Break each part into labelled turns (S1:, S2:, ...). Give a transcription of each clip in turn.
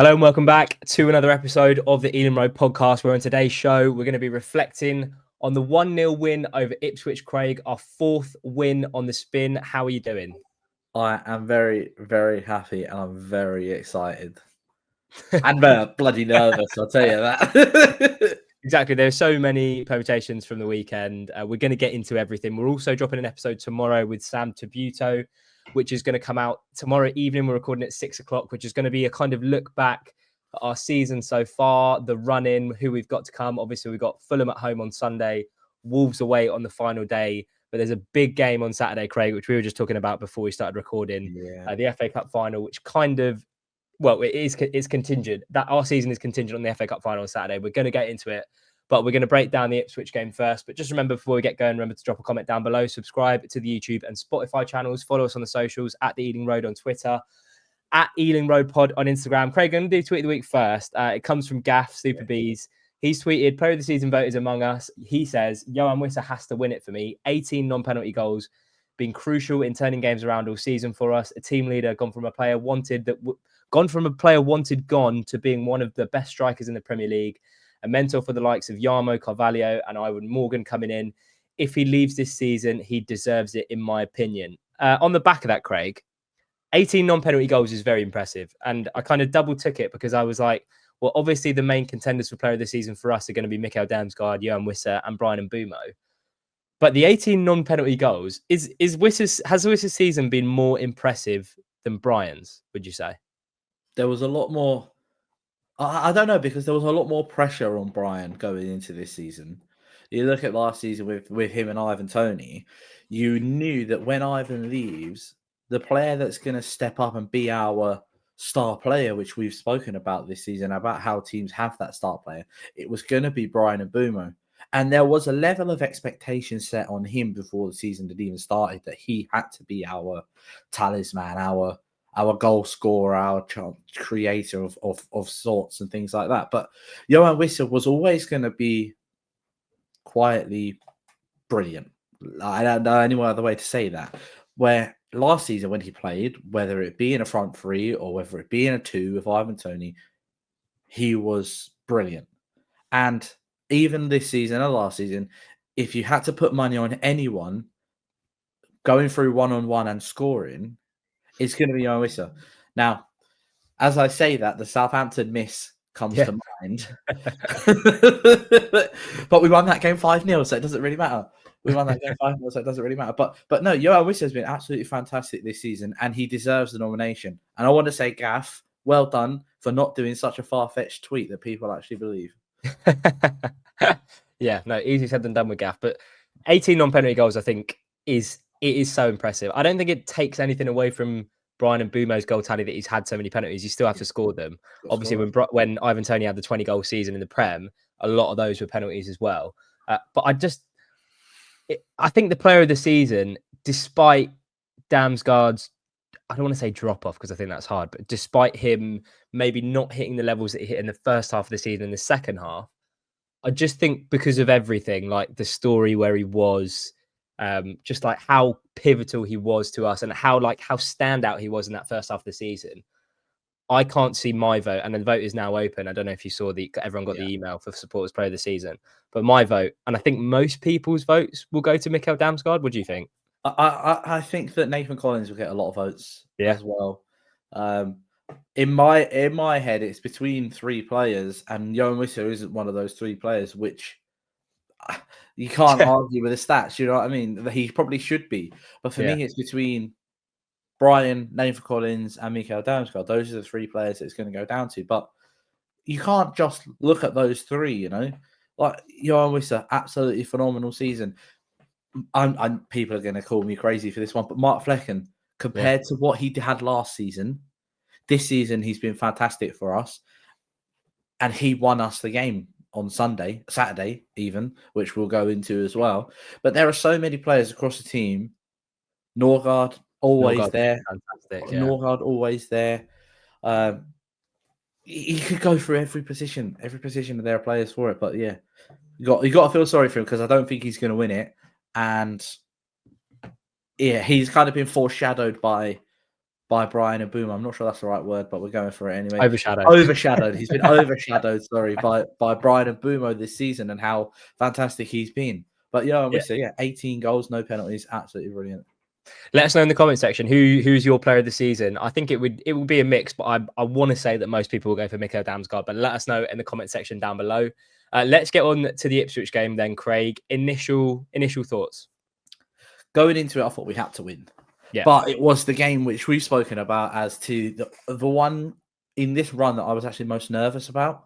S1: Hello and welcome back to another episode of the Ealing Road podcast, where on today's show, we're going to be reflecting on the 1-0 win over Ipswich. Craig, our fourth win on the spin. How are you doing?
S2: I am very, very happy and I'm very excited. And bloody nervous, I'll tell you that.
S1: Exactly. There are so many permutations from the weekend. We're going to get into everything. We're also dropping an episode tomorrow with Sam Tabuto, which is going to come out tomorrow evening. We're recording at 6 o'clock, which is going to be a kind of look back at our season so far, the run-in, who we've got to come. Obviously, we've got Fulham at home on Sunday, Wolves away on the final day. But there's a big game on Saturday, Craig, which we were just talking about before we started recording. The FA Cup final, which kind of, well, it's contingent. That our season is contingent on the FA Cup final on Saturday. We're going to get into it, but we're going to break down the Ipswich game first. But just remember, before we get going, remember to drop a comment down below, subscribe to the YouTube and Spotify channels, follow us on the socials at the Ealing Road on Twitter, at Ealing Road Pod on Instagram. Craig, I'm going to do tweet of the week first. It comes from Gaff Super Bees. He's tweeted, player of the season voters among us. He says, Yehor Yarmoliuk has to win it for me. 18 non-penalty goals, been crucial in turning games around all season for us. A team leader, gone from a player wanted gone to being one of the best strikers in the Premier League. A mentor for the likes of Yarmo, Carvalho, and Iwan Morgan coming in. If he leaves this season, he deserves it, in my opinion. On the back of that, Craig, 18 non-penalty goals is very impressive. And I kind of double took it because I was like, well, obviously the main contenders for player of the season for us are going to be Mikael Damsgaard, Yohan Wissa, and Bryan Mbeumo. But the 18 non-penalty goals, has Wissa's season been more impressive than Bryan's, would you say?
S2: There was a lot more. I don't know, because there was a lot more pressure on Bryan going into this season. You look at last season with him and Ivan Toney, you knew that when Ivan leaves, the player that's going to step up and be our star player, which we've spoken about this season, about how teams have that star player, it was going to be Bryan Mbeumo. And there was a level of expectation set on him before the season had even started that he had to be our talisman, our goal scorer, our creator of sorts and things like that. But Yohan Wissa was always going to be quietly brilliant. I don't know any other way to say that. Where last season when he played, whether it be in a front three or whether it be in a two with Ivan Toney, he was brilliant. And even this season and last season, if you had to put money on anyone going through one-on-one and scoring, it's going to be Yehor Yarmoliuk. Now, as I say that, the Southampton miss comes to mind. But we won that game 5-0, so it doesn't really matter. We won that game 5-0, so it doesn't really matter. But no, Yehor Yarmoliuk has been absolutely fantastic this season, and he deserves the nomination. And I want to say, Gaff, well done for not doing such a far-fetched tweet that people actually believe.
S1: Yeah, no, easy said than done with Gaff. But 18 non-penalty goals, I think, is so impressive. I don't think it takes anything away from Bryan Mbeumo's goal tally that he's had so many penalties. You still have to score them. Obviously, when Ivan Toney had the 20-goal season in the Prem, a lot of those were penalties as well. But I think the player of the season, despite Damsgaard's, I don't want to say drop off because I think that's hard, but despite him maybe not hitting the levels that he hit in the first half of the season, in the second half, I just think because of everything, like the story where he was, just like how pivotal he was to us and how standout he was in that first half of the season. I can't see my vote, and the vote is now open. I don't know if you saw everyone got the email for supporters player of the season, but my vote, and I think most people's votes, will go to Mikael Damsgaard. What do you think?
S2: I think that Nathan Collins will get a lot of votes as well. In my head, it's between three players, and Yehor Yarmoliuk isn't one of those three players, which you can't argue with the stats. You know what I mean? He probably should be, but for me, it's between Bryan, Nathan Collins, and Mikael Damsgaard. Those are the three players that it's going to go down to. But you can't just look at those three. You know, like Yehor Yarmoliuk, absolutely phenomenal season. People are going to call me crazy for this one, but Mark Flecken, compared to what he had last season, this season he's been fantastic for us, and he won us the game on Saturday even, which we'll go into as well. But there are so many players across the team. Norgard always there. Fantastic. Yeah. Norgard always there. He could go through every position of their players for it. But yeah, you got to feel sorry for him because I don't think he's going to win it. And yeah, he's kind of been foreshadowed by by Brian and Boom. I'm not sure that's the right word, but we're going for it anyway.
S1: Overshadowed.
S2: Overshadowed. He's been overshadowed, sorry, by Brian and Boomo this season and how fantastic he's been. But we say 18 goals, no penalties, absolutely brilliant.
S1: Let us know in the comment section who's your player of the season. I think it would be a mix, but I want to say that most people will go for Mikko Damsgaard. But let us know in the comment section down below. Let's get on to the Ipswich game then, Craig. Initial thoughts.
S2: Going into it, I thought we had to win.
S1: Yeah.
S2: But it was the game which we've spoken about as to the one in this run that I was actually most nervous about.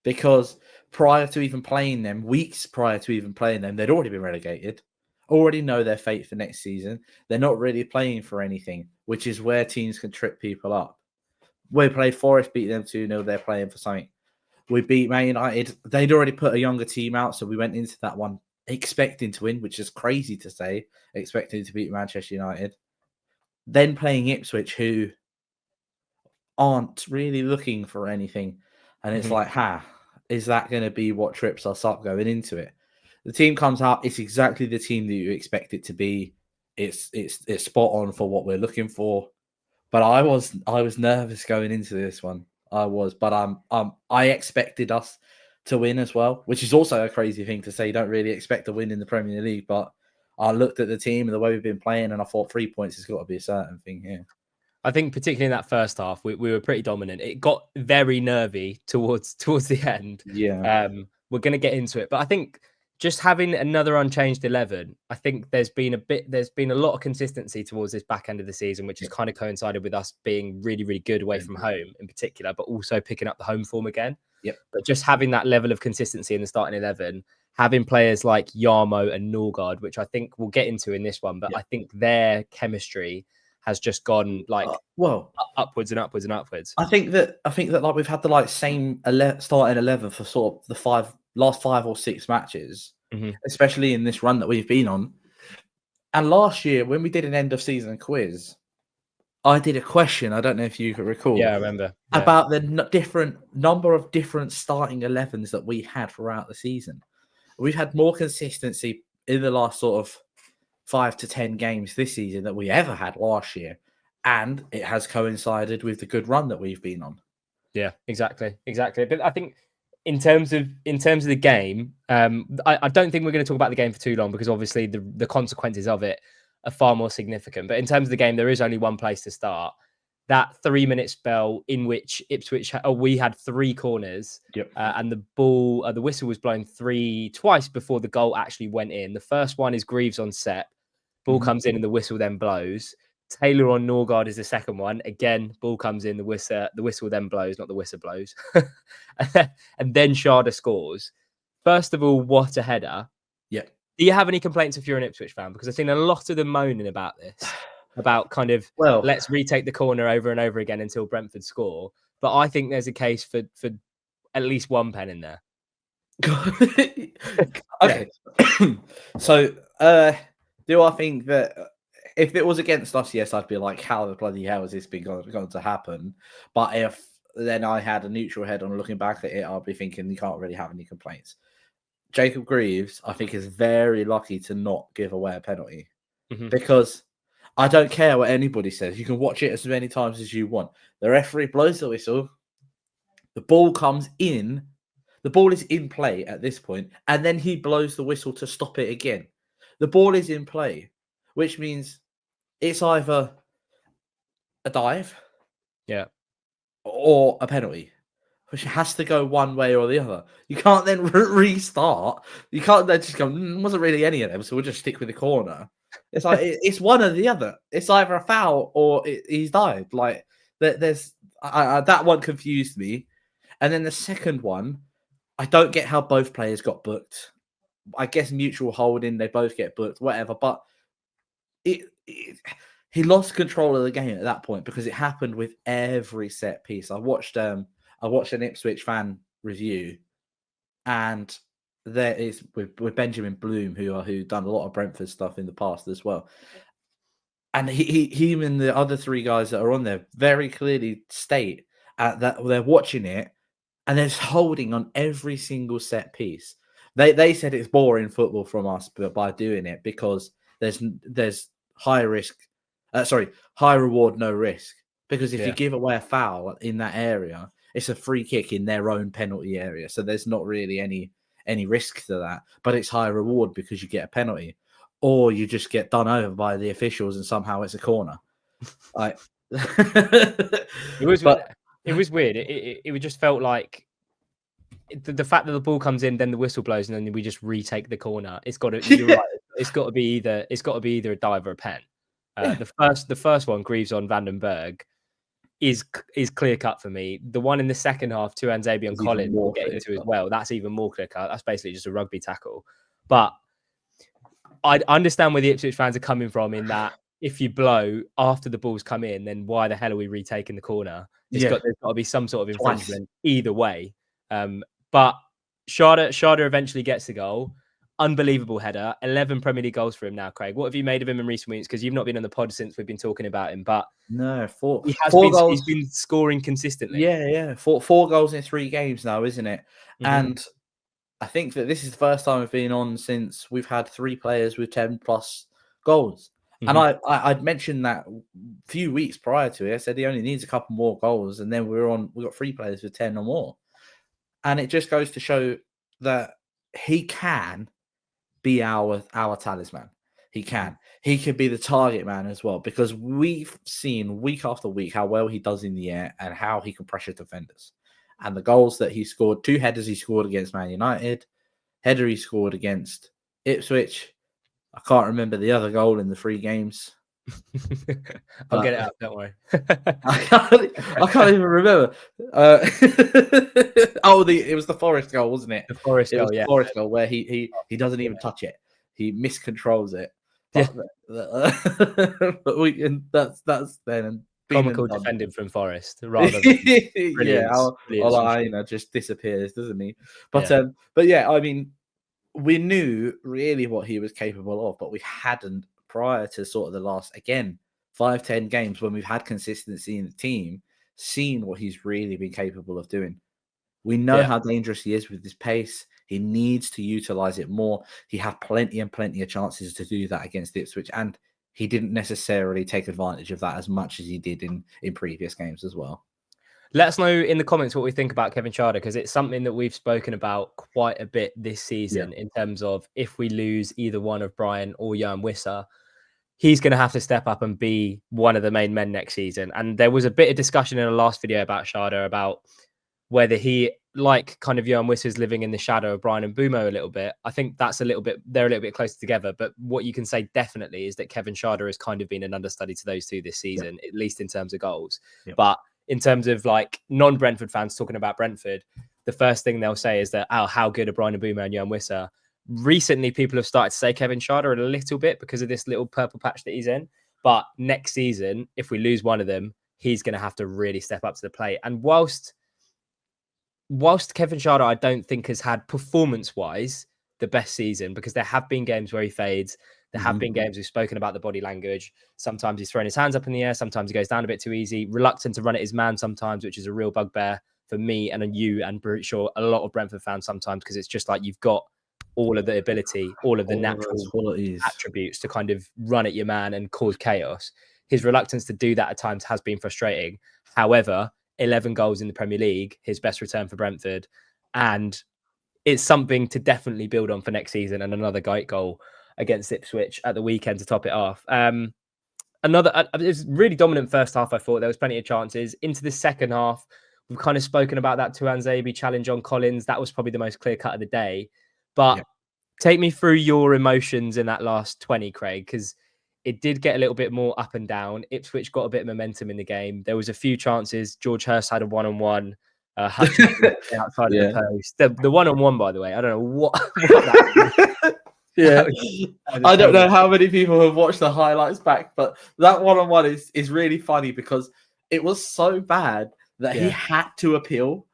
S2: Because prior to even playing them, weeks prior to even playing them, they'd already been relegated, already know their fate for next season. They're not really playing for anything, which is where teams can trip people up. We played Forest, beat them 2-0, they're playing for something. We beat Man United. They'd already put a younger team out, so we went into that one expecting to win, which is crazy to say, expecting to beat Manchester United. Then playing Ipswich, who aren't really looking for anything. And it's like, is that going to be what trips us up going into it? The team comes out, it's exactly the team that you expect it to be. It's spot on for what we're looking for. But I was nervous going into this one. I was, but I expected us to win as well, which is also a crazy thing to say. You don't really expect to win in the Premier League, but I looked at the team and the way we've been playing, and I thought 3 points has got to be a certain thing here.
S1: I think particularly in that first half, we were pretty dominant. It got very nervy towards the end.
S2: Yeah.
S1: We're going to get into it, but I think just having another unchanged 11, I think there's been a lot of consistency towards this back end of the season, which has kind of coincided with us being really, really good away from home in particular, but also picking up the home form again.
S2: Yep.
S1: But just having that level of consistency in the starting 11, having players like Yarmo and Norgard, which I think we'll get into in this one, but I think their chemistry has just gone upwards and upwards and upwards.
S2: I think that like we've had the same starting 11 for sort of the last 5 or 6 matches, especially in this run that we've been on. And last year when we did an end of season quiz, I did a question. I don't know if you could recall.
S1: Yeah, I remember
S2: about the different number of different starting 11s that we had throughout the season. We've had more consistency in the last sort of 5 to 10 games this season that we ever had last year, and it has coincided with the good run that we've been on.
S1: Yeah, exactly. But I think in terms of the game, I don't think we're going to talk about the game for too long because obviously the consequences of it are far more significant. But in terms of the game, there is only one place to start. That 3-minute spell in which Ipswich, we had 3 corners, and the whistle was blown twice before the goal actually went in. The first one is Greaves on set. Ball comes in and the whistle then blows. Taylor on Norgard is the second one. Again, ball comes in, the whistle then blows, not the whistle blows. And then Schade scores. First of all, what a header.
S2: Yeah.
S1: Do you have any complaints if you're an Ipswich fan? Because I've seen a lot of them moaning about this, about kind of, let's retake the corner over and over again until Brentford score. But I think there's a case for at least one pen in there.
S2: Okay. So, do I think that if it was against us, yes, I'd be like, how the bloody hell has this been going to happen? But if then I had a neutral head on looking back at it, I'll be thinking you can't really have any complaints. Jacob Greaves, I think, is very lucky to not give away a penalty because I don't care what anybody says. You can watch it as many times as you want. The referee blows the whistle. The ball comes in. The ball is in play at this point, and then he blows the whistle to stop it again. The ball is in play, which means it's either a dive, or a penalty, which has to go one way or the other. You can't then restart. You can't then just go, wasn't really any of them, so we'll just stick with the corner. It's like it's one or the other. It's either a foul or he's dived. Like there's that one confused me, and then the second one, I don't get how both players got booked. I guess mutual holding, they both get booked, whatever. But he lost control of the game at that point because it happened with every set piece. I watched an Ipswich fan review, and there is with Benjamin Bloom, who done a lot of Brentford stuff in the past as well. And he and the other 3 guys that are on there very clearly state that they're watching it, and there's holding on every single set piece. They said it's boring football from us, but by doing it because there's high risk high reward, no risk. Because if you
S1: Yeah.
S2: give away a foul in that area, it's a free kick in their own penalty area. So there's not really any risk to that. But it's high reward because you get a penalty. Or you just get done over by the officials and somehow it's a corner. Like
S1: It was
S2: but
S1: it was weird. It just felt like the fact that the ball comes in, then the whistle blows, and then we just retake the corner. It's got to. You're right. It's got to be either a dive or a pen. The first one, Greaves on Vandenberg, is clear cut for me. The one in the second half, Tuanzebe on Collins, we'll get into as well. That's even more clear cut. That's basically just a rugby tackle. But I understand where the Ipswich fans are coming from in that if you blow after the ball's come in, then why the hell are we retaking the corner? There's got to be some sort of infringement either way. But Schade eventually gets the goal. Unbelievable header. 11 Premier League goals for him now, Craig. What have you made of him in recent weeks? Because you've not been on the pod since we've been talking about him, but
S2: no,
S1: he's been scoring consistently.
S2: Yeah. Four goals in 3 games now, isn't it?
S1: Mm-hmm.
S2: And I think that this is the first time we've been on since we've had 3 players with 10 plus goals. Mm-hmm. And I'd mentioned that a few weeks prior to it. I said he only needs a couple more goals, and then we've got 3 players with 10 or more. And it just goes to show that he can be our talisman. He can. He could be the target man as well, because we've seen week after week how well he does in the air and how he can pressure defenders. And the goals that he scored, 2 headers he scored against Man United, header he scored against Ipswich. I can't remember the other goal in the 3 games.
S1: I'll get it out, don't worry.
S2: I can't even remember. It was the Forest goal, wasn't it?
S1: The Forest goal, yeah.
S2: The Forest goal where he doesn't even touch it. He miscontrols it. But, that's then
S1: comical defending from Forest rather than
S2: just disappears, doesn't he? But yeah, I mean, we knew really what he was capable of, but we hadn't prior to sort of the last 5-10 games when we've had consistency in the team, seen what he's really been capable of doing. We know how dangerous he is with his pace. He needs to utilize it more. He had plenty of chances to do that against Ipswich, and he didn't necessarily take advantage of that as much as he did in previous games as well.
S1: Let us know in the comments what we think about Kevin Schade, because it's something that we've spoken about quite a bit this season in terms of if we lose either one of Brian or Yarmoliuk, he's going to have to step up and be one of the main men next season. And there was a bit of discussion in the last video about Schade about whether he, like kind of Yarmoliuk, is living in the shadow of Brian and Bumo a little bit. I think they're a little bit closer together. But what you can say definitely is that Kevin Schade has kind of been an understudy to those two this season, at least in terms of goals. But in terms of like non-Brentford fans talking about Brentford, the first thing they'll say is that, how good are Brian and Bumo and Yarmoliuk? Recently, people have started to say Kevin Schade a little bit because of this little purple patch that he's in. But next season, if we lose one of them, he's going to have to really step up to the plate. And whilst Kevin Schade, I don't think has had performance-wise the best season, because there have been games where he fades. There have been games we've spoken about the body language. Sometimes he's throwing his hands up in the air. Sometimes he goes down a bit too easy. Reluctant to run at his man sometimes, which is a real bugbear for me and you, and pretty sure a lot of Brentford fans sometimes, because it's just like you've got all of the ability, all of the natural attributes to kind of run at your man and cause chaos. His reluctance to do that at times has been frustrating. However, 11 goals in the Premier League, his best return for Brentford. And it's something to definitely build on for next season, and another great goal against Ipswich at the weekend to top it off. It was really dominant first half, I thought. There was plenty of chances. Into the second half, we've kind of spoken about that Tuanzebe challenge on Collins. That was probably the most clear cut of the day. But take me through your emotions in that last 20, Craig, because it did get a little bit more up and down. Ipswich got a bit of momentum in the game. There was a few chances. George Hurst had a one-on-one. Hutchinson outside of the post. The one-on-one, by the way, I don't know what that
S2: I don't know how many people have watched the highlights back, but that one-on-one is really funny because it was so bad that he had to appeal.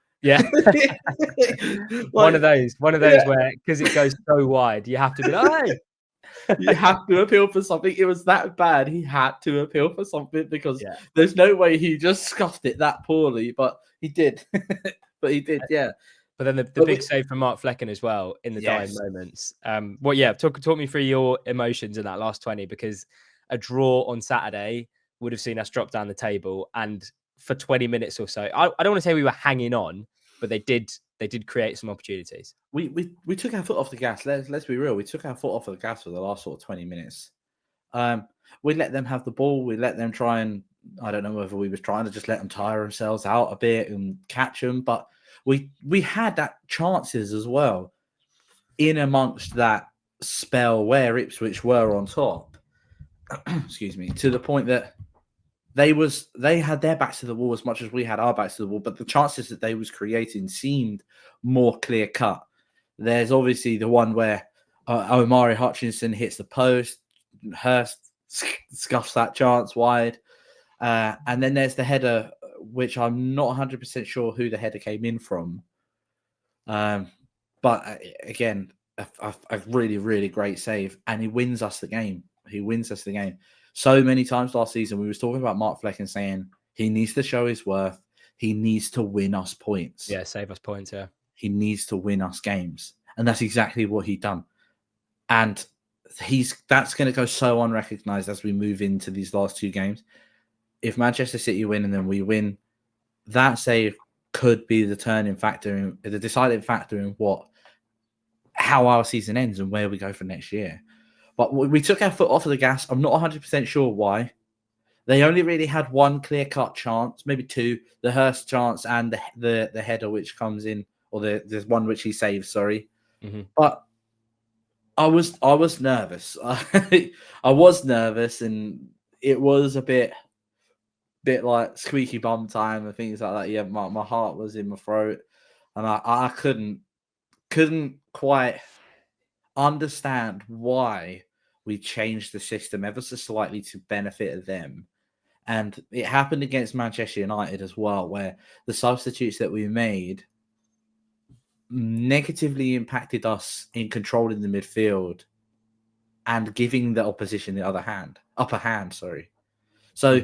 S1: One of those where, because it goes so wide, you have to be like, hey.
S2: You have to appeal for something. It was that bad. He had to appeal for something because there's no way he just scuffed it that poorly, but he did. But
S1: then the big save from Mark Flecken as well in the dying moments. Talk me through your emotions in that last 20, because a draw on Saturday would have seen us drop down the table. And for 20 minutes or so, I don't want to say we were hanging on, but they did create some opportunities.
S2: We took our foot off the gas. Let's be real. We took our foot off the gas for the last sort of 20 minutes. We let them have the ball. We let them try and, I don't know whether we was trying to just let them tire themselves out a bit and catch them, but we had that chances as well in amongst that spell where Ipswich were on top. Excuse me, to the point that they had their backs to the wall as much as we had our backs to the wall, but the chances that they was creating seemed more clear cut. There's obviously the one where Omari Hutchinson hits the post, Hurst scuffs that chance wide, and then there's the header, which I'm not 100% sure who the header came in from. But again, a really, really great save, and he wins us the game. So many times last season, we was talking about Mark Fleck and saying he needs to show his worth. He needs to win us points.
S1: Yeah, save us points, yeah.
S2: He needs to win us games. And that's exactly what he done. And that's going to go so unrecognised as we move into these last two games. If Manchester City win and then we win, that save could be the deciding factor in how our season ends and where we go for next year. But we took our foot off of the gas. I'm not 100% sure why. They only really had one clear-cut chance, maybe two, the Hurst chance and the header which comes in, or there's one which he saves, sorry.
S1: Mm-hmm.
S2: But I was nervous. I was nervous, and it was a bit like squeaky bum time and things like that. Yeah, my heart was in my throat, and I couldn't quite understand why we changed the system ever so slightly to benefit them. And it happened against Manchester United as well, where the substitutes that we made negatively impacted us in controlling the midfield and giving the opposition the upper hand. So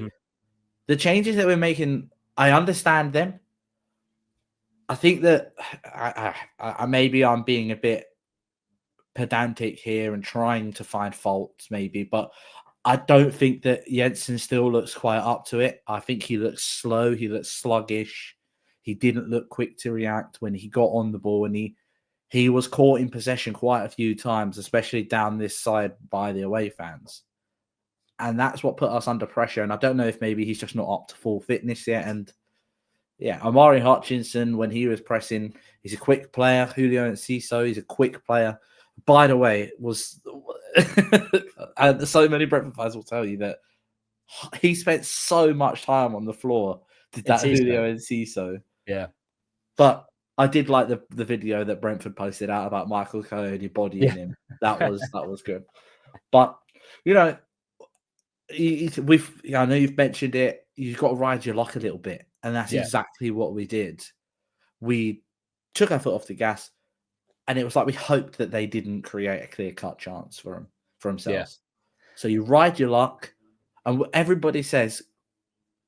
S2: the changes that we're making, I understand them. I think that maybe I'm being a bit pedantic here and trying to find faults maybe, but I don't think that Jensen still looks quite up to it. I think he looks slow. He looks sluggish. He didn't look quick to react when he got on the ball, and he was caught in possession quite a few times, especially down this side by the away fans. And that's what put us under pressure. And I don't know if maybe he's just not up to full fitness yet. And yeah, Omari Hutchinson, when he was pressing, he's a quick player. Julio Enciso, he's a quick player. By the way, and so many Brentford fans will tell you that he spent so much time on the floor. Did that Julio Enciso?
S1: Yeah,
S2: but I did like the video that Brentford posted out about Michael Coyote bodying him. That was good. But you know, I know you've mentioned it. You've got to ride your luck a little bit, and that's exactly what we did. We took our foot off the gas. And it was like we hoped that they didn't create a clear-cut chance for themselves. Yeah. So you ride your luck, and everybody says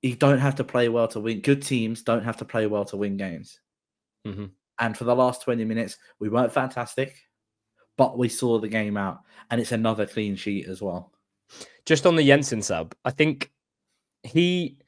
S2: you don't have to play well to win. Good teams don't have to play well to win games.
S1: Mm-hmm.
S2: And for the last 20 minutes, we weren't fantastic, but we saw the game out, and it's another clean sheet as well.
S1: Just on the Jensen sub, I think he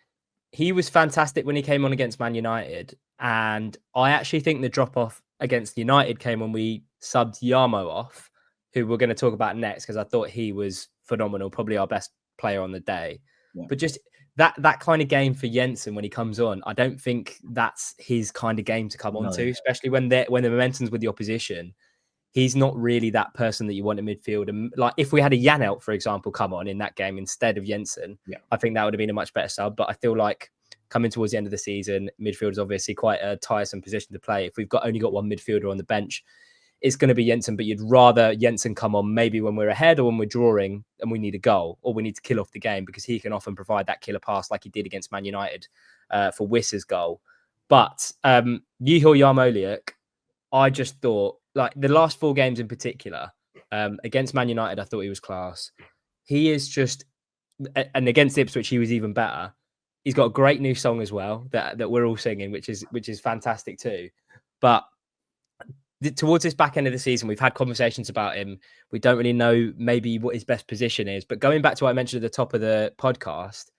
S1: was fantastic when he came on against Man United, and I actually think the drop-off against United came when we subbed Yarmo off, who we're going to talk about next, because I thought he was phenomenal, probably our best player on the day. Yeah. But just that kind of game for Jensen when he comes on, I don't think that's his kind of game to come onto, especially when the momentum's with the opposition. He's not really that person that you want in midfield. And like if we had a Janelt, for example, come on in that game instead of Jensen, I think that would have been a much better sub. But I feel like coming towards the end of the season, midfield is obviously quite a tiresome position to play. If we've only got one midfielder on the bench, it's going to be Jensen, but you'd rather Jensen come on maybe when we're ahead or when we're drawing and we need a goal or we need to kill off the game, because he can often provide that killer pass like he did against Man United for Wiss's goal. But Yehor Yarmoliuk, I just thought, like the last 4 games in particular, against Man United, I thought he was class. He is just, and against Ipswich, he was even better. He's got a great new song as well that we're all singing, which is fantastic too. But towards this back end of the season, we've had conversations about him. We don't really know maybe what his best position is. But going back to what I mentioned at the top of the podcast,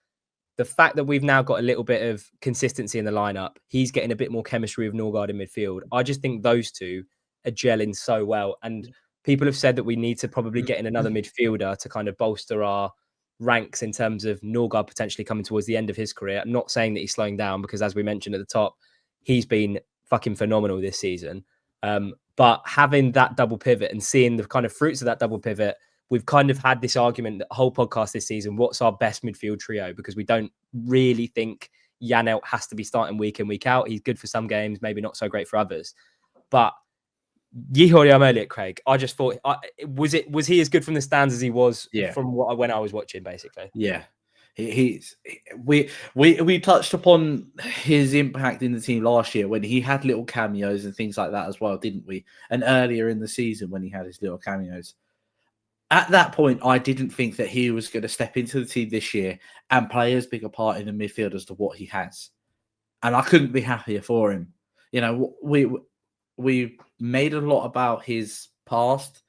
S1: the fact that we've now got a little bit of consistency in the lineup, he's getting a bit more chemistry with Norgard in midfield. I just think those two are gelling so well. And people have said that we need to probably get in another midfielder to kind of bolster our ranks in terms of Norgard potentially coming towards the end of his career. I'm not saying that he's slowing down because, as we mentioned at the top, he's been fucking phenomenal this season. But having that double pivot and seeing the kind of fruits of that double pivot, we've kind of had this argument the whole podcast this season. What's our best midfield trio? Because we don't really think Janelt has to be starting week in, week out. He's good for some games, maybe not so great for others. But Yehor Yarmoliuk, Craig, I just thought, was he as good from the stands as he was from when I was watching, basically?
S2: Yeah. We touched upon his impact in the team last year when he had little cameos and things like that as well, didn't we? And earlier in the season when he had his little cameos. At that point, I didn't think that he was going to step into the team this year and play as big a part in the midfield as to what he has. And I couldn't be happier for him. You know, we made a lot about his past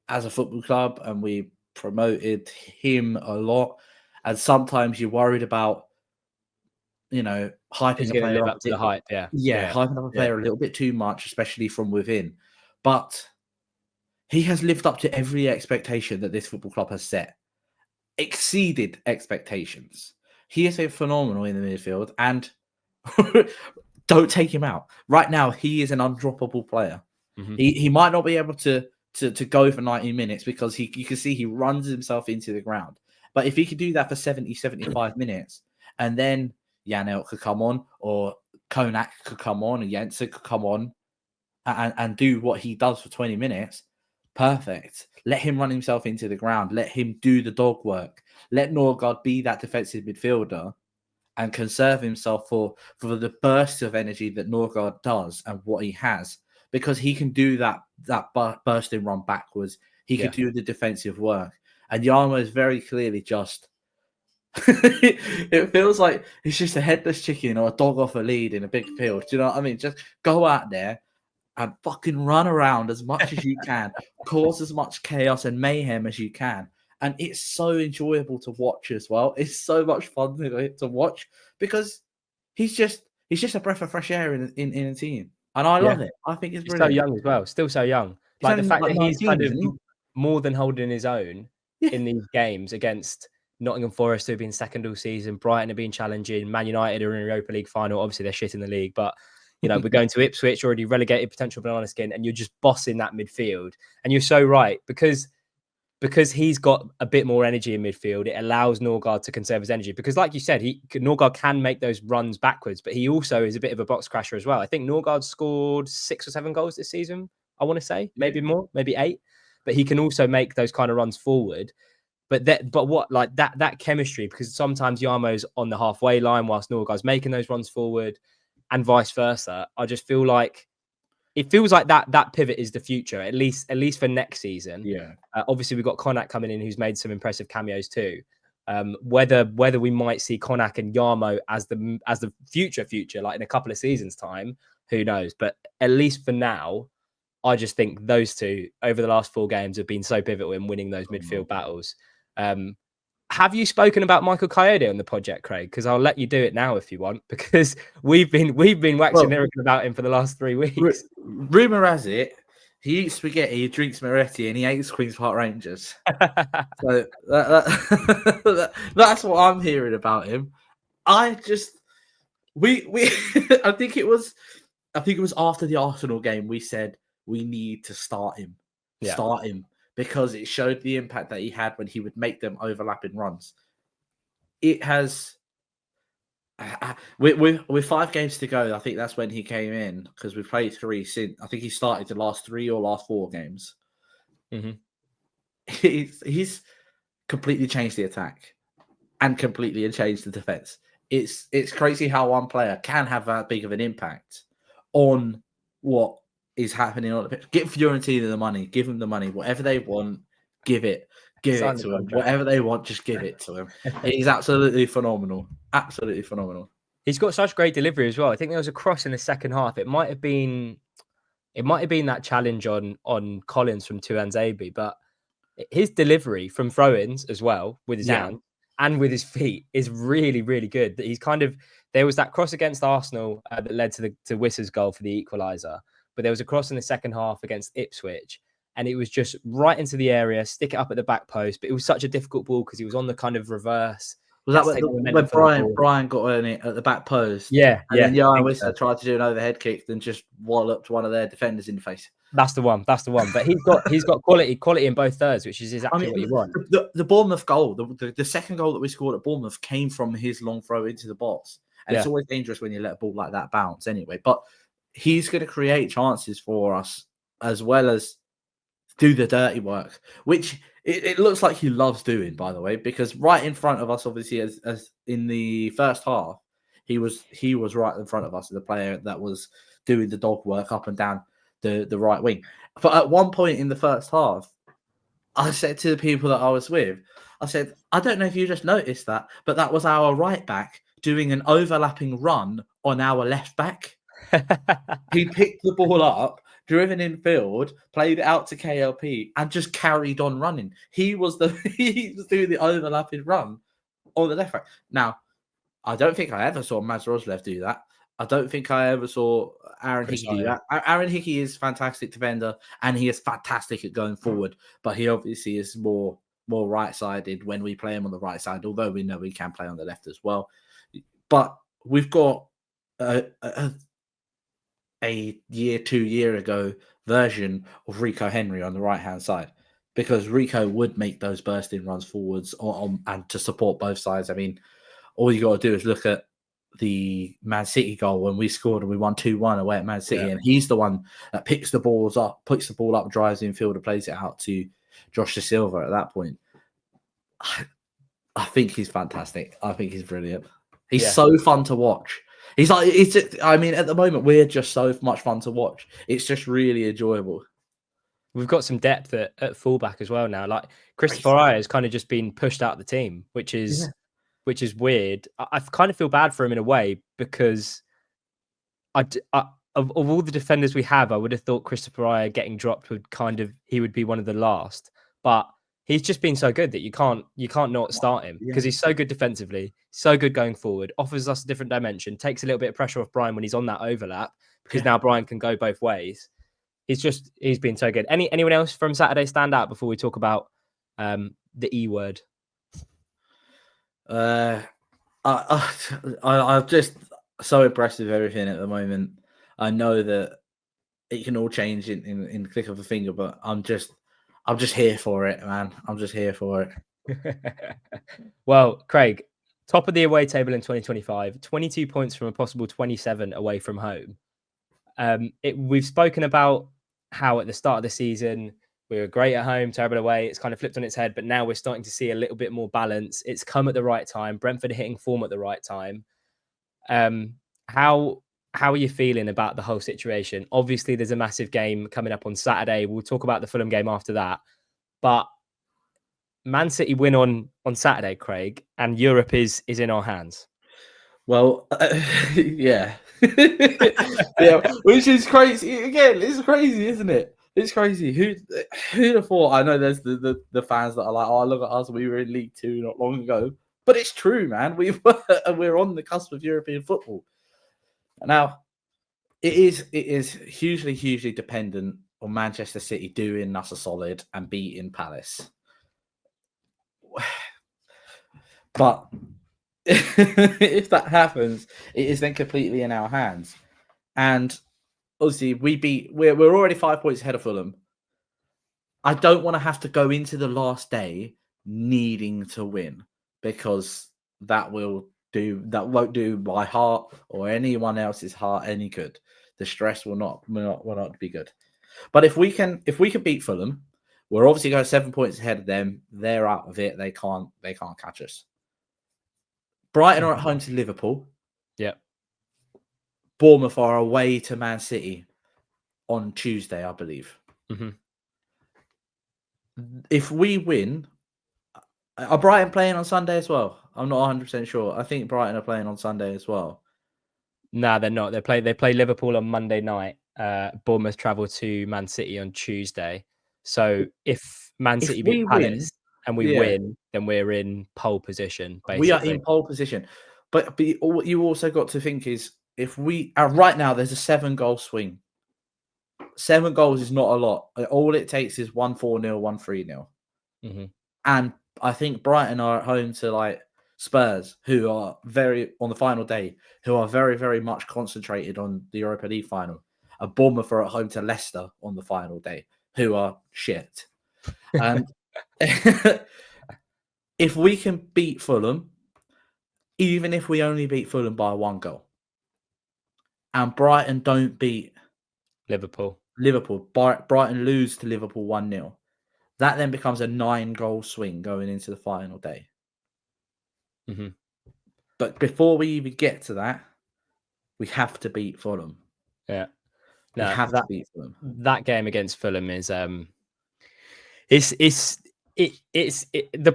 S2: as a football club and we promoted him a lot. And sometimes you're worried about, hyping a player
S1: up to the hype.
S2: Hyping up a player a little bit too much, especially from within. But he has lived up to every expectation that this football club has set, exceeded expectations. He has been phenomenal in the midfield, and don't take him out. Right now, he is an undroppable player. Mm-hmm. He might not be able to go for 90 minutes because you can see he runs himself into the ground. But if he could do that for 70, 75 minutes, and then Janelt could come on, or Konak could come on, and Jensen could come on and do what he does for 20 minutes, perfect. Let him run himself into the ground. Let him do the dog work. Let Norgard be that defensive midfielder and conserve himself for the burst of energy that Norgard does and what he has. Because he can do that bursting run backwards. He can do the defensive work. And Yarmo is very clearly just... it feels like he's just a headless chicken or a dog off a lead in a big field. Do you know what I mean? Just go out there and fucking run around as much as you can. Cause as much chaos and mayhem as you can. And it's so enjoyable to watch as well. It's so much fun to watch because he's just a breath of fresh air in a team. And I love it. I think it's brilliant.
S1: So young as well. Still so young. Like the fact that he's kind of more than holding his own in these games against Nottingham Forest, who have been second all season, Brighton have been challenging, Man United are in a Europa League final. Obviously, they're shit in the league, but we're going to Ipswich, already relegated, potential banana skin, and you're just bossing that midfield. And you're so right, because he's got a bit more energy in midfield, it allows Norgard to conserve his energy. Because like you said, Norgard can make those runs backwards, but he also is a bit of a box crasher as well. I think Norgard scored 6 or 7 goals this season, I want to say. Maybe more, maybe 8. But he can also make those kind of runs forward. But that chemistry, because sometimes Yarmo's on the halfway line whilst Norgard's making those runs forward and vice versa. I just feel like it feels like that pivot is the future, at least for next season.
S2: Yeah.
S1: Obviously, we've got Konak coming in, who's made some impressive cameos too. Whether we might see Konak and Yarmo as the future, like in a couple of seasons' time, who knows? But at least for now, I just think those two over the last 4 games have been so pivotal in winning those midfield battles. Have you spoken about Michael Coyote on the project, Craig? Because I'll let you do it now if you want, because we've been waxing lyrical about him for the last 3 weeks.
S2: Rumor has it he eats spaghetti, he drinks Moretti, and he hates Queen's Park Rangers. So that's what I'm hearing about him. I think it was after the Arsenal game we said we need to start him. Start him. Because it showed the impact that he had when he would make them overlapping runs. It has, with 5 games to go, I think that's when he came in, because we've played 3 since. I think he started the last 3 or last 4 games. Mm-hmm. He's completely changed the attack and completely changed the defense. It's crazy how one player can have that big of an impact on what is happening on the pitch. Give Fiorentina the money. Give them the money. Whatever they want, give it. Give it to him. Whatever they want, just give it to him. He's absolutely phenomenal. Absolutely phenomenal.
S1: He's got such great delivery as well. I think there was a cross in the second half. It might have been it might have been that challenge on Collins from Tuanzebe, but his delivery from throw-ins as well with his hand and with his feet is really, really good. That he's there was that cross against Arsenal that led to Wissa's goal for the equaliser, but there was a cross in the second half against Ipswich, and it was just right into the area, stick it up at the back post. But it was such a difficult ball because he was on the kind of reverse.
S2: Was that when Brian got on it at the back post?
S1: Yeah,
S2: and then Yehor Yarmoliuk tried to do an overhead kick, then just walloped one of their defenders in the face.
S1: That's the one. But he's got quality in both thirds, which is exactly what you want.
S2: The Bournemouth goal, the second goal that we scored at Bournemouth came from his long throw into the box, and it's always dangerous when you let a ball like that bounce. Anyway, but he's going to create chances for us as well as do the dirty work, which it looks like he loves doing, by the way, because right in front of us, obviously, as in the first half, he was right in front of us, the player that was doing the dog work up and down the right wing. But at one point in the first half, I said to the people that I was with, I said, I don't know if you just noticed that, but that was our right back doing an overlapping run on our left back. He picked the ball up, driven in field, played it out to KLP, and just carried on running. He was doing the overlapping run on the left back. Now, I don't think I ever saw Maz Roslev do that. I don't think I ever saw Aaron Hickey do that. Aaron Hickey is a fantastic defender, and he is fantastic at going forward, but he obviously is more right-sided when we play him on the right side, although we know we can play on the left as well. But we've got a 2 year ago version of Rico Henry on the right-hand side, because Rico would make those bursting runs forwards and to support both sides. I mean, all you got to do is look at the Man City goal when we scored and we won 2-1 away at Man City, and he's the one that picks the ball up, drives in field, and plays it out to Josh Da Silva at that point. I think he's fantastic. I think he's brilliant. He's so fun to watch. He's like, I mean, at the moment, we're just so much fun to watch. It's just really enjoyable.
S1: We've got some depth at fullback as well now. Like Christopher Ayer has kind of just been pushed out of the team, which is weird. I kind of feel bad for him in a way, because of all the defenders we have, I would have thought Christopher Ayer getting dropped he would be one of the last. But he's just been so good that you can't not start him, because he's so good defensively, so good going forward, offers us a different dimension, takes a little bit of pressure off Brian when he's on that overlap, because now Brian can go both ways. He's been so good. Anyone else from Saturday stand out before we talk about the E word?
S2: I'm just so impressed with everything at the moment. I know that it can all change in the click of a finger, but I'm just here for it, man. I'm just here for it.
S1: Well, Craig, top of the away table in 2025, 22 points from a possible 27 away from home. We've spoken about how at the start of the season we were great at home, terrible away. It's kind of flipped on its head, but now we're starting to see a little bit more balance. It's come at the right time. Brentford are hitting form at the right time. How are you feeling about the whole situation? Obviously, there's a massive game coming up on Saturday. We'll talk about the Fulham game after that. But Man City win on Saturday, Craig, and Europe is in our hands.
S2: Well, yeah. Which is crazy. Again, it's crazy, isn't it? It's crazy. Who'd have thought? I know there's the fans that are like, oh, look at us. We were in League Two not long ago. But it's true, man. We're on the cusp of European football. Now, it is hugely dependent on Manchester City doing us a solid and beating Palace. But if that happens, it is then completely in our hands. And obviously, we're already 5 points ahead of Fulham. I don't want to have to go into the last day needing to win, because that won't do my heart or anyone else's heart any good. The stress will not be good. But if we can beat Fulham, we're obviously going 7 points ahead of them. They're out of it. They can't catch us. Brighton are at home to Liverpool.
S1: Yeah.
S2: Bournemouth are away to Man City on Tuesday, I believe.
S1: Mm-hmm.
S2: If we win, are Brighton playing on Sunday as well? I'm not 100% sure. I think Brighton are playing on Sunday as well.
S1: No, they're not. They play Liverpool on Monday night, Bournemouth travel to Man City on Tuesday. So if Man City
S2: we
S1: beat
S2: win,
S1: Palace and we win, then we're in pole position, basically.
S2: We are in pole position. But what you also got to think is, if we right now, there's a 7-goal swing. 7 goals is not a lot. All it takes is 1 4-0, 1 3-0.
S1: Mm-hmm.
S2: And I think Brighton are at home to like Spurs, who are on the final day, who are very, very much concentrated on the Europa League final. And Bournemouth are at home to Leicester on the final day, who are shit. And if we can beat Fulham, even if we only beat Fulham by 1 goal, and Brighton don't beat
S1: Liverpool,
S2: Brighton lose to Liverpool 1-0, that then becomes a 9-goal swing going into the final day.
S1: Mm-hmm.
S2: But before we even get to that, we have to beat Fulham.
S1: Yeah,
S2: we have to beat Fulham.
S1: That game against Fulham is the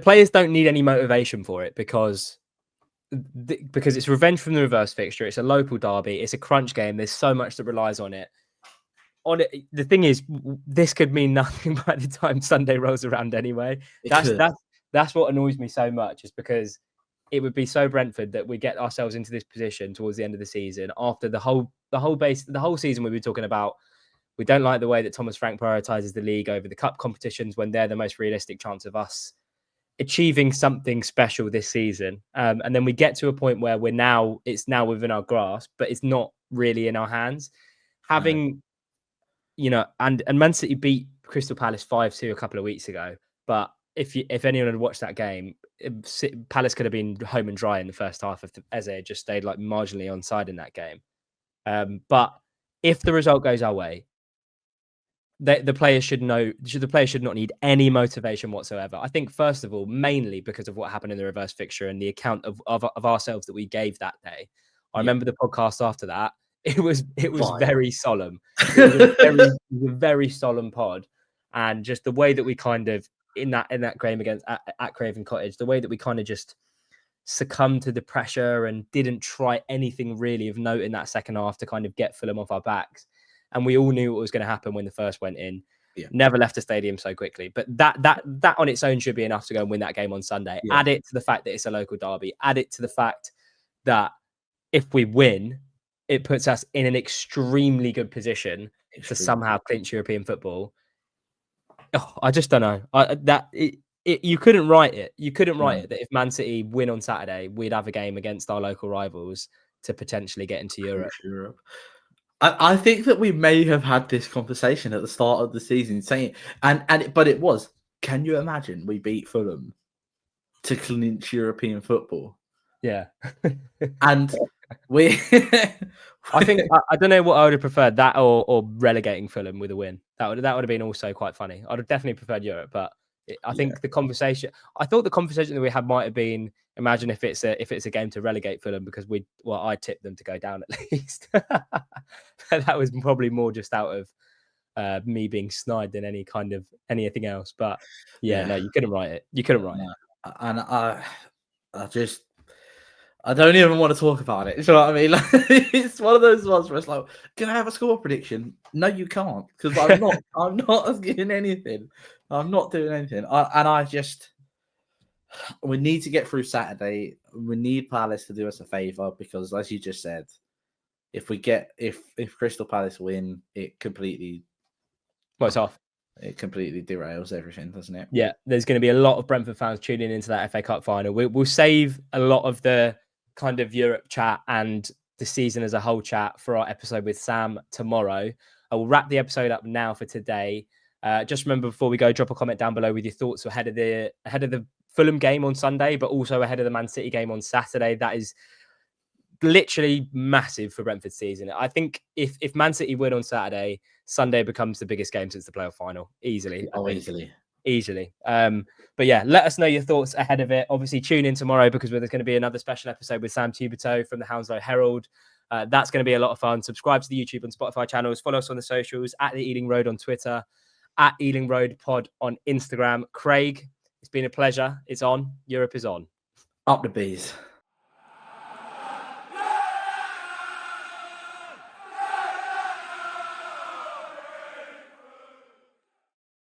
S1: players don't need any motivation for it because it's revenge from the reverse fixture. It's a local derby. It's a crunch game. There's so much that relies on it. The thing is, this could mean nothing by the time Sunday rolls around anyway. That's what annoys me so much, is because it would be so Brentford that we get ourselves into this position towards the end of the season after the whole season we've been talking about. We don't like the way that Thomas Frank prioritizes the league over the cup competitions when they're the most realistic chance of us achieving something special this season. And then we get to a point where it's now within our grasp, but it's not really in our hands. Having, and Man City beat Crystal Palace 5-2 a couple of weeks ago. But if anyone had watched that game, Palace could have been home and dry in the first half if Eze had just stayed like marginally onside in that game. But if the result goes our way, the players should know. The players should not need any motivation whatsoever. I think, first of all, mainly because of what happened in the reverse fixture and the account of ourselves that we gave that day. I remember the podcast after that. It was very solemn. It was a very solemn pod, and just the way that we kind of in that game against at Craven Cottage, the way that we kind of just succumbed to the pressure and didn't try anything really of note in that second half to kind of get Fulham off our backs. And we all knew what was going to happen when the first went in. Yeah. Never left the stadium so quickly. But that on its own should be enough to go and win that game on Sunday. Yeah. Add it to the fact that it's a local derby. Add it to the fact that if we win, it puts us in an extremely good position to somehow clinch European football. Oh, I just don't know. You couldn't write it. You couldn't write it that if Man City win on Saturday, we'd have a game against our local rivals to potentially get into Europe.
S2: I think that we may have had this conversation at the start of the season, saying, but it was, can you imagine we beat Fulham to clinch European football?
S1: Yeah.
S2: And we...
S1: I think, I don't know what I would have preferred, that or relegating Fulham with a win. That would have been also quite funny. I'd have definitely preferred Europe, but I think I thought the conversation that we had might have been, imagine if it's a game to relegate Fulham, because I tipped them to go down at least. That was probably more just out of me being snide than anything else. But no, you couldn't write it. You couldn't write it.
S2: And I don't even want to talk about it. You know what I mean? Like, it's one of those ones where it's like, can I have a score prediction? No, you can't, because I'm not giving anything. I'm not doing anything. We need to get through Saturday. We need Palace to do us a favour, because, as you just said, if Crystal Palace win, it completely
S1: off.
S2: It completely derails everything, doesn't it?
S1: Yeah, there's going to be a lot of Brentford fans tuning into that FA Cup final. We'll save a lot of the kind of Europe chat and the season as a whole chat for our episode with Sam tomorrow. I will wrap the episode up now for today. Just remember, before we go, drop a comment down below with your thoughts ahead of the Fulham game on Sunday, but also ahead of the Man City game on Saturday. That is literally massive for Brentford's season. I think if Man City win on Saturday, Sunday becomes the biggest game since the playoff final. Easily. Easily. But yeah, let us know your thoughts ahead of it. Obviously, tune in tomorrow, because there's going to be another special episode with Sam Tuberto from the Hounslow Herald. That's going to be a lot of fun. Subscribe to the YouTube and Spotify channels. Follow us on the socials, at The Ealing Road on Twitter, at Ealing Road Pod on Instagram. Craig, it's been a pleasure. It's on. Europe is on.
S2: Up the bees.